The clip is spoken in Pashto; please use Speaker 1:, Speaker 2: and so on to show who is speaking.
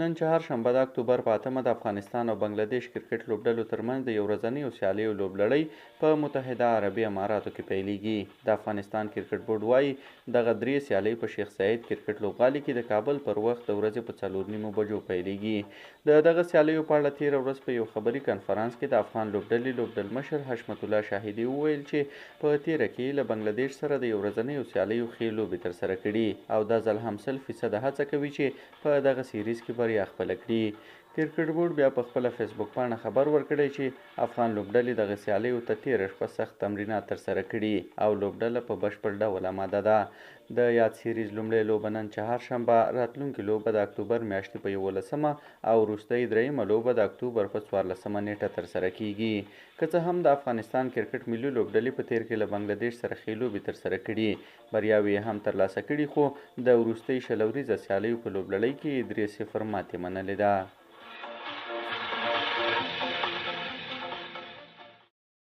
Speaker 1: نن چهارشنبه د اکتوبر په 8 د افغانستان او بنگلادیش کرکټ لوبډلو ترمنځ د یو ورځنیو سیالیو لوبلړۍ په متحده عربي اماراتو کې پیلیږي. د افغانستان کرکټ بورډ وایي دغه درې سیالۍ په شیخ سعید کرکټ لوبغالي کې د کابل پر وخت د ورځې په 4:30 بجو پیلیږي. د دغه سیالیو په اړه تېره ورځ په یو خبري کنفرانس کې د افغان لوبډلې لوبډلمشر حشمت الله شاهدي وویل چې په تېره کې له بنگلادیش سره د یو ورځنیو سیالیو ښې لوبې ترسره کړي او دا ځل هم 100% هڅه کوي چې په دغه سیریز کې بریا خپله کړي. کرکټ بورډ بیا په خپله فیسبوک پاڼه خبر ورکړی چې افغان لوبډلې دغه سیالیو ته تېره شپه سخت تمرینات ترسره کړي او لوبډله په بشپړ ډول اماده ده. د یاد سیریز لومړۍ لوبه نن چهارشنبه، راتلونکې لوبه د اکتوبر میاشتې په 11مه او وروستۍ دریمه لوبه د اکتوبر په 14مه نیټه ترسره کیږي. که څه هم د افغانستان کرکټ ملي لوبډلې په تېر کې له بنگلادیش سره ښې لوبې ترسره کړي، بریاوې یې هم ترلاسه کړي، خو د وروستۍ شل ورځیزه سیالیو په لوبلړۍ کې 3-0 ماتې منلې ده.